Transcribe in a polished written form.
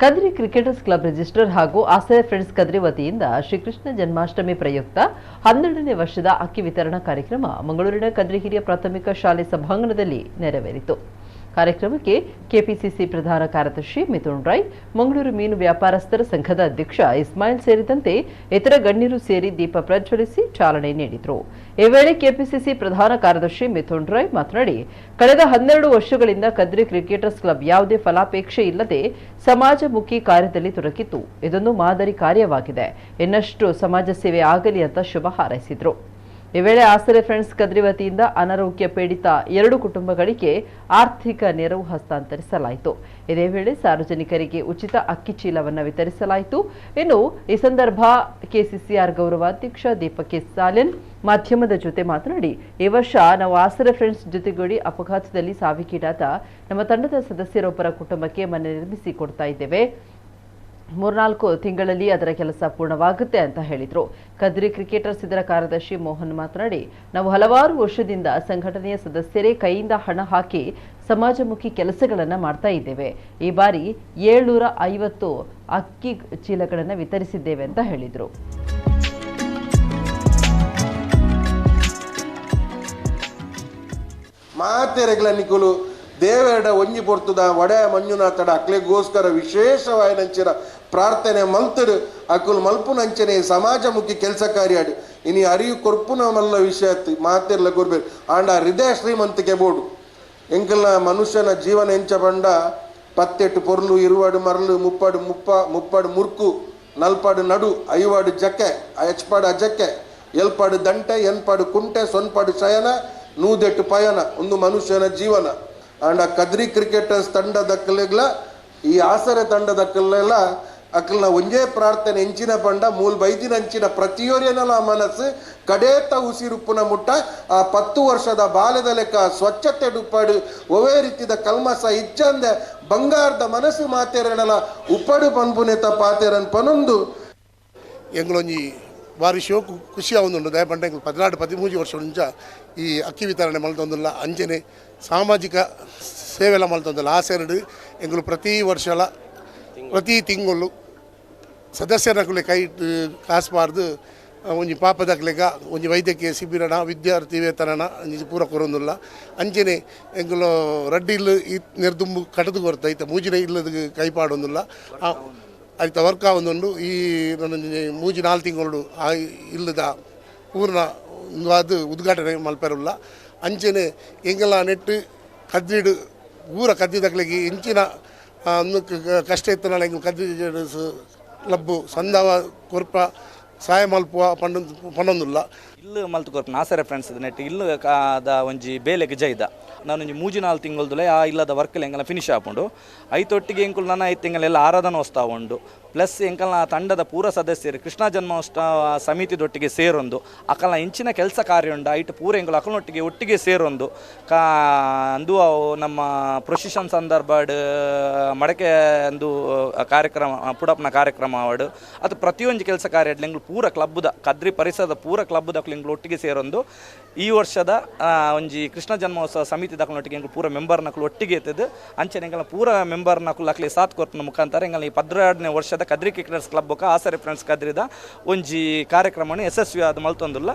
Kadri cricketers club register ಹಾಗೂ ಆಸರೆ friends Kadri ವತಿಯಿಂದ ಶ್ರೀಕೃಷ್ಣ ಜನ್ಮಾಷ್ಟಮಿ ಪ್ರಯುಕ್ತ 12ನೇ ವರ್ಷದ ಅಕ್ಕಿ ವಿತರಣಾ ಕಾರ್ಯಕ್ರಮ ಮಂಗಳೂರಿನ ಕದ್ರಿ ಹಿರಿಯ ಪ್ರಾಥಮಿಕ ಶಾಲೆ ಸಭಾಂಗಣದಲ್ಲಿ ನೆರವೇರಿತು. ಕಾರ್ಯಕ್ರಮಕ್ಕೆ ಕೆಪಿಸಿಸಿ ಪ್ರಧಾನ ಕಾರ್ಯದರ್ಶಿ ಮಿಥುನ್ ರೈ, ಮಂಗಳೂರು ಮೀನು ವ್ಯಾಪಾರಸ್ಥರ ಸಂಘದ ಅಧ್ಯಕ್ಷ ಇಸ್ಮಾಯಿಲ್ ಸೇರಿದಂತೆ ಇತರ ಗಣ್ಯರು ಸೇರಿ ದೀಪ ಪ್ರಜ್ವಲಿಸಿ ಚಾಲನೆ ನೀಡಿದರು. ಈ ವೇಳೆ ಕೆಪಿಸಿಸಿ ಪ್ರಧಾನ ಕಾರ್ಯದರ್ಶಿ ಮಿಥುನ್ ರೈ ಮಾತನಾಡಿ, ಕಳೆದ 12 ವರ್ಷಗಳಿಂದ ಕದ್ರಿ ಕ್ರಿಕೆಟರ್ಸ್ ಕ್ಲಬ್ ಯಾವುದೇ ಫಲಾಪೇಕ್ಷೆ ಇಲ್ಲದೆ ಸಮಾಜಮುಖಿ ಕಾರ್ಯದಲ್ಲಿ ತೊಡಗಿತ್ತು. ಇದೊಂದು ಮಾದರಿ ಕಾರ್ಯವಾಗಿದೆ. ಇನ್ನಷ್ಟು ಸಮಾಜ ಸೇವೆ ಆಗಲಿ ಅಂತ ಶುಭ ಹಾರೈಸಿದರು. ಈ ವೇಳೆ ಆಸರೆ ಫ್ರೆಂಡ್ಸ್ ಕದ್ರಿ ವತಿಯಿಂದ ಅನಾರೋಗ್ಯ ಪೀಡಿತ 2 ಕುಟುಂಬಗಳಿಗೆ ಆರ್ಥಿಕ ನೆರವು ಹಸ್ತಾಂತರಿಸಲಾಯಿತು. ಇದೇ ವೇಳೆ ಸಾರ್ವಜನಿಕರಿಗೆ ಉಚಿತ ಅಕ್ಕಿ ಚೀಲವನ್ನು ವಿತರಿಸಲಾಯಿತು. ಇನ್ನು ಈ ಸಂದರ್ಭ ಕೆಸಿಸಿಆರ್ ಗೌರವಾಧ್ಯಕ್ಷ ದೀಪಕ್ ಸಾಲೆನ್ ಮಾಧ್ಯಮದ ಜೊತೆ ಮಾತನಾಡಿ, ಈ ವರ್ಷ ನಾವು ಆಸರೆ ಫ್ರೆಂಡ್ಸ್ ಜೊತೆಗೂಡಿ ಅಪಘಾತದಲ್ಲಿ ಸಾವಿಗೀಡಾದ ನಮ್ಮ ತಂಡದ ಸದಸ್ಯರೊಬ್ಬರ ಕುಟುಂಬಕ್ಕೆ ಮನೆ ನಿರ್ಮಿಸಿ ಕೊಡ್ತಾ ಇದ್ದೇವೆ. 3-4 ತಿಂಗಳಲ್ಲಿ ಅದರ ಕೆಲಸ ಪೂರ್ಣವಾಗುತ್ತೆ ಅಂತ ಹೇಳಿದ್ರು. ಕದ್ರಿ ಕ್ರಿಕೆಟರ್ಸ್ ಇದರ ಕಾರ್ಯದರ್ಶಿ ಮೋಹನ್ ಮಾತನಾಡಿ, ನಾವು ಹಲವಾರು ವರ್ಷದಿಂದ ಸಂಘಟನೆಯ ಸದಸ್ಯರೇ ಕೈಯಿಂದ ಹಣ ಹಾಕಿ ಸಮಾಜಮುಖಿ ಕೆಲಸಗಳನ್ನು ಮಾಡ್ತಾ ಇದ್ದೇವೆ. ಈ ಬಾರಿ 750 ಅಕ್ಕಿ ಚೀಲಗಳನ್ನು ವಿತರಿಸಿದ್ದೇವೆ ಅಂತ ಹೇಳಿದರು. ಮಾತೆರೆಗ್ಲನಿಕುಲು ದೇವೇಡ ಒಂಜಿ ಪೊರ್ತುದ ಒಡೆ ಮಂಜುನಾಥಡ ಅಕ್ಲೆಗೋಸ್ಕರ ವಿಶೇಷವಾಯಿನಂಚಿನ ಪ್ರಾರ್ಥನೆ ಮಲ್ತಡು ಅಕುಲು ಮಲ್ಪುನಂಚನೆ ಸಮಾಜಮುಖಿ ಕೆಲಸ ಕಾರ್ಯಾಡು ಇನಿ ಅರಿವು ಕೊರ್ಪುನ ಮಲ್ಲ ವಿಷಯ ಮಾತೆರ್ಲ ಕೊರ್ಬೇಕು ಆಂಡ ಹೃದಯ ಶ್ರೀಮಂತಿಕೆ ಬೋಡು ಎಂಕಲ್ನ ಮನುಷ್ಯನ ಜೀವನ ಎಂಚ ಬಂಡ 18 ಪೊರ್ಲು 20 ಮರಳು 30 ಮುರ್ಕು 40 ನಡು 50 ಜಕ್ಕೆ 8 ಅಜಕ್ಕೆ 7 ದಂಟೆ 8 ಕುಂಟೆ 9 ಶಯನ 100 ಪಯನ ಒಂದು ಮನುಷ್ಯನ ಜೀವನ. ಆಂಡ ಕದ್ರಿ ಕ್ರಿಕೆಟರ್ಸ್ ತಂಡದಕ್ಕಲೆಗ್ಲ ಈ ಆಸರೆ ತಂಡದಕ್ಕಲೆಲ್ಲ ಅಕ್ಕಲ್ನ ಒಂಜೇ ಪ್ರಾರ್ಥನೆ ಎಂಚಿನ ಪಂಡ ಮೂಲ್ ಬೈದಿನ ಅಂಚಿನ ಪ್ರತಿಯೊರಿಯನಲ ಮನಸ್ಸು ಕಡೇತ ಉಸಿರುಪ್ಪುನ ಮುಟ್ಟ ಆ 10 ವರ್ಷದ ಬಾಲ್ಯದ ಲೆಕ್ಕ ಸ್ವಚ್ಛತೆ ಡುಪ್ಪಡು ಒವೇ ರೀತಿದ ಕಲ್ಮಸ ಇಚ್ಚಂದೆ ಬಂಗಾರದ ಮನಸ್ಸು ಮಾತೆರನಲ ಉಪ್ಪಡು ಪನ್ಪುನೆತ ಪಾತೆರನ್ ಪನೊಂದು ಎಂಗಳೊಂಜಿ ಭಾರಿ ಶೋಕು ಖುಷಿ ಆವೊಂದುಂಡು ದಯಪಂಡ 14-13 ವರ್ಷ ಮುಂಚ ಈ ಅಕ್ಕಿ ವಿತರಣೆ ಮಲ್ತೊಂದುಲ್ಲ ಅಂಚನೆ ಸಾಮಾಜಿಕ ಸೇವೆಲ್ಲ ಮಲ್ತೊಂದುಲ್ಲ ಆಸೆರಡು ಎಂಗಳು ಪ್ರತಿ ವರ್ಷಲ ಪ್ರತಿ ತಿಂಗಳು ಸದಸ್ಯರಕುಲೆ ಕೈ ಕಾಸ್ಬಾರ್ದು ಒಂಜಿ ಪಾಪದಕ್ಲೆಗ ಒಂಜಿ ವೈದ್ಯಕೀಯ ಶಿಬಿರನ ವಿದ್ಯಾರ್ಥಿ ವೇತನನ ಒಂಜಿ ಪೂರ ಕೊರೊಂದುಲ್ಲ ಅಂಚನೆ ಎಂಗಳು ರಡ್ಡಿ ಇಲ್ಲು ಈ ನೆರ್ದುಂಬು ಕಟದು ಕೊರ್ತೈತೆ ಮೂಜಿನ ಇಲ್ಲದ ಕೈಪಾಡೊಂದುಲ್ಲ ಐತ ವರ್ಕ್ ಆವೊಂದುಂಡು ಈ ನನ್ನ ಮೂಜಿ 4 ತಿಂಗಳು ಆ ಇಲ್ಲದ ಪೂರ್ಣ ಅದು ಉದ್ಘಾಟನೆ ಮಲ್ಪೆರುಲ್ಲ ಅಂಚನೆ ಎಂಗೆಲ್ಲ ನೆಟ್ಟು ಕದ್ರಿಡು ಊರ ಕದ್ದಿದಕ್ಲೆಗೆ ಇಂಚಿನ ಕಷ್ಟ ಇತ್ತನಾಳ ಎಂಗೆ ಕದ್ರಿ ಕ್ಲಬ್ಬು ಸಂದವ ಕೊರ್ಪ ಸಹಾಯ ಮಲ್ಪುವ ಪಂಡೊಂದುಲ್ಲ ಇಲ್ಲು ಮಲ್ತು ಕೊರ್ಪ ಆಸರೆ ಫ್ರೆಂಡ್ಸ್ ನೆಟ್ಟು ಇಲ್ಲು ಒಂಜಿ ಬೇಲೆಗೆ ಜೈದ ನಾನು 3-4 ತಿಂಗಳದುಲೆ ಆ ಇಲ್ಲದ ವರ್ಕಲ್ಲಿ ಎಂಗೆಲ್ಲ ಫಿನಿಶ್ ಆಪುಂಡು ಐತೊಟ್ಟಿಗೆ ಎಂಕುಲು ನನ್ನ 5 ತಿಂಗಳೆಲ್ಲ ಆರಾಧನಾ ಉತ್ಸವ ಉಂಡು ಪ್ಲಸ್ ಎಂಕಲ್ನ ತಂಡದ ಪೂರ ಸದಸ್ಯರು ಕೃಷ್ಣ ಜನ್ಮೋತ್ಸವ ಸಮಿತಿದೊಟ್ಟಿಗೆ ಸೇರೊಂದು ಅಕಲ್ನ ಇಂಚಿನ ಕೆಲಸ ಕಾರ್ಯ ಉಂಡು ಐಟು ಪೂರ ಎಂಕಲು ಅಕಲ್ನೊಟ್ಟಿಗೆ ಒಟ್ಟಿಗೆ ಸೇರೊಂದು ಅಂದು ನಮ್ಮ ಪ್ರೊಸಿಷನ್ ಸಂದರ್ಭ ಮಡಕೆ ಅಂದು ಕಾರ್ಯಕ್ರಮ ಪುಡಪ್ನ ಕಾರ್ಯಕ್ರಮ ಆವಡು ಅದು ಪ್ರತಿಯೊಂದು ಕೆಲಸ ಕಾರ್ಯ ಎಂಗಳು ಪೂರ ಕ್ಲಬ್ದ ಕದ್ರಿ ಪರಿಸರದ ಪೂರ ಕ್ಲಬ್ದ ಎಂಗಳು ಒಟ್ಟಿಗೆ ಸೇರೊಂದು ಈ ವರ್ಷದ ಒಂಜಿ ಕೃಷ್ಣ ಜನ್ಮೋತ್ಸವ ಸಮಿತಿ ದಕ್ಲೊಟ್ಟಿಗೆ ಎಂಗಳು ಪೂರ ಮೆಂಬರ್ನಕಲು ಒಟ್ಟಿಗೆ ಎತ್ತದು ಅಂಚನೆ ಎಂಗಳ ಪೂರ ಮೆಂಬರ್ನಕಲು ಅಕ್ಲಿ ಸಾಥ್ ಕೊರ್ಪನ ಮುಖಾಂತರ ಎಂಗಳ ಈ 12ನೇ ವರ್ಷದ ಕದ್ರಿ ಕ್ರಿಕೆಟರ್ಸ್ ಕ್ಲಬ್ ಆಸರೆ ಫ್ರೆಂಡ್ಸ್ ಕದ್ರಿದ ಒಂಜಿ ಕಾರ್ಯಕ್ರಮವನ್ನು ಯಶಸ್ವಿ ಆದ ಮಲ್ತೊಂದುಲ್ಲ.